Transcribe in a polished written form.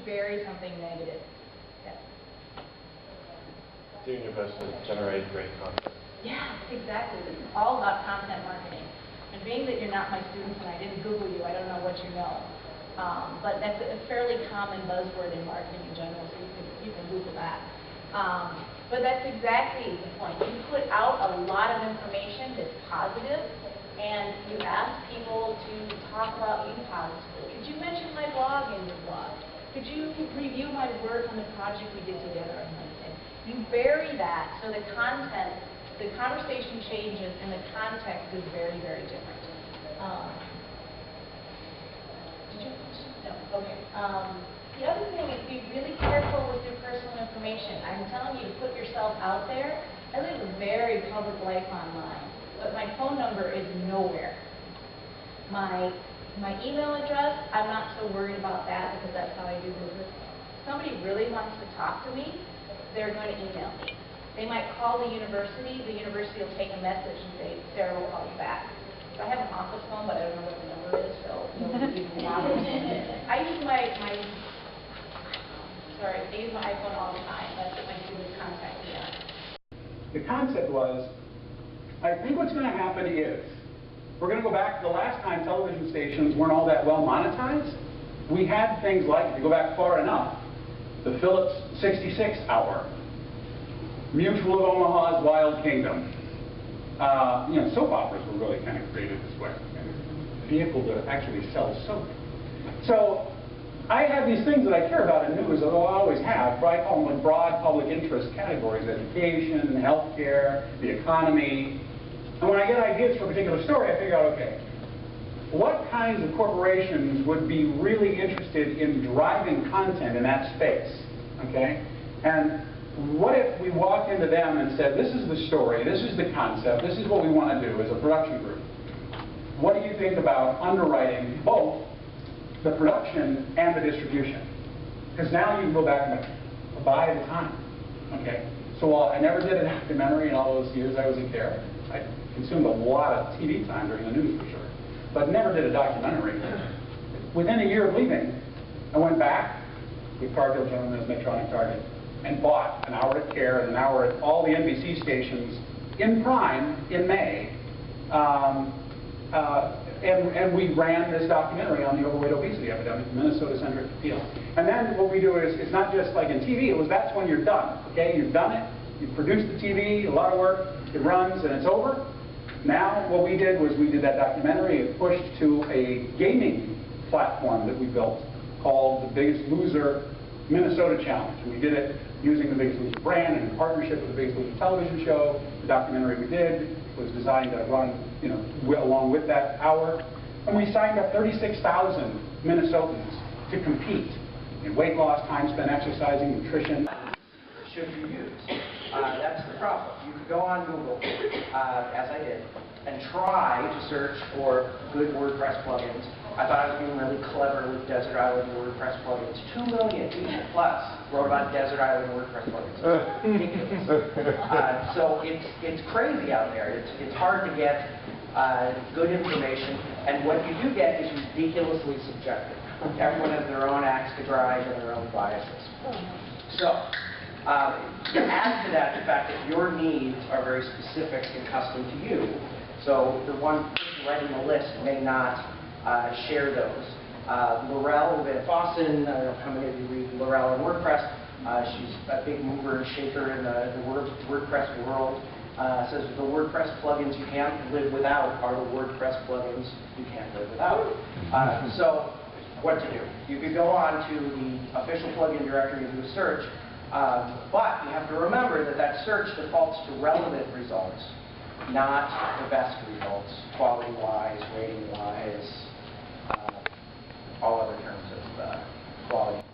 bury something negative. Yes. Doing your best to generate great content. Yeah, exactly. It's all about content marketing. And being that you're not my students and I didn't Google you, I don't know what you know. But that's a fairly common buzzword in marketing in general, so you can Google that. But that's exactly the point. You put out a lot of information that's positive, and you ask people to talk about you positively. Could you mention my blog in your blog? Could you review my work on the project we did together on LinkedIn? You bury that so the content, the conversation changes and the context is very, very different. Did you have a question? No. Okay. The other thing is be really careful with your personal information. I'm telling you to put yourself out there. I live a very public life online, but my phone number is nowhere. My email address, I'm not so worried about that because that's how I do business. If somebody really wants to talk to me, they're going to email me. They might call the university will take a message and say, Sarah will call you back. So I have an office phone, but I don't know what the number is, so nobody even bothers. I use my iPhone all the time. That's what my students contact me on. The concept was, I think what's going to happen is, we're going to go back to the last time television stations weren't all that well monetized. We had things like, if you go back far enough, the Phillips 66 hour, Mutual of Omaha's Wild Kingdom. Soap operas were really kind of created this way. A vehicle to actually sell soap. So I have these things that I care about in news, that I'll always have, but I call them like broad public interest categories: education, healthcare, the economy. And when I get ideas for a particular story, I figure out, okay, what kinds of corporations would be really interested in driving content in that space? Okay? And what if we walked into them and said, this is the story, this is the concept, this is what we want to do as a production group. What do you think about underwriting both the production and the distribution? Because now you can go back and buy the time. Okay? So while I never did a documentary in all those years I was in care, I consumed a lot of TV time during the news for sure, but never did a documentary. Within a year of leaving, I went back with Cargill Gentlemen's Medtronic Target and bought an hour at CARE and an hour at all the NBC stations in prime in May. And we ran this documentary on the overweight obesity epidemic, Minnesota-centric appeal. And then what we do is, it's not just like in TV, that's when you're done. Okay, you've done it, you've produced the TV, a lot of work, it runs and it's over. Now what we did was we did that documentary, it pushed to a gaming platform that we built called The Biggest Loser Minnesota Challenge. We did it using the Biggest Loser brand and in partnership with the Biggest Loser television show. The documentary we did was designed to run, along with that hour. And we signed up 36,000 Minnesotans to compete in weight loss, time spent exercising, nutrition. Should you use? That's the problem. You could go on Google, as I did, and try to search for good WordPress plugins. I thought I was being really clever with Desert Island WordPress plugins. 2 million people plus wrote about Desert Island WordPress plugins. It's ridiculous. So it's crazy out there. It's hard to get good information, and what you do get is ridiculously subjective. Everyone has their own axe to grind and their own biases. So to add to that, the fact that your needs are very specific and custom to you, so the one person writing the list may not share those. Laurel Van Fossen, I don't know how many of you read Laurel and WordPress. She's a big mover and shaker in the WordPress world. Says the WordPress plugins you can't live without are the WordPress plugins you can't live without. So what to do? You could go on to the official plugin directory and do a search, but you have to remember that that search defaults to relevant results, not the best results, quality-wise, rating-wise, all other terms of quality.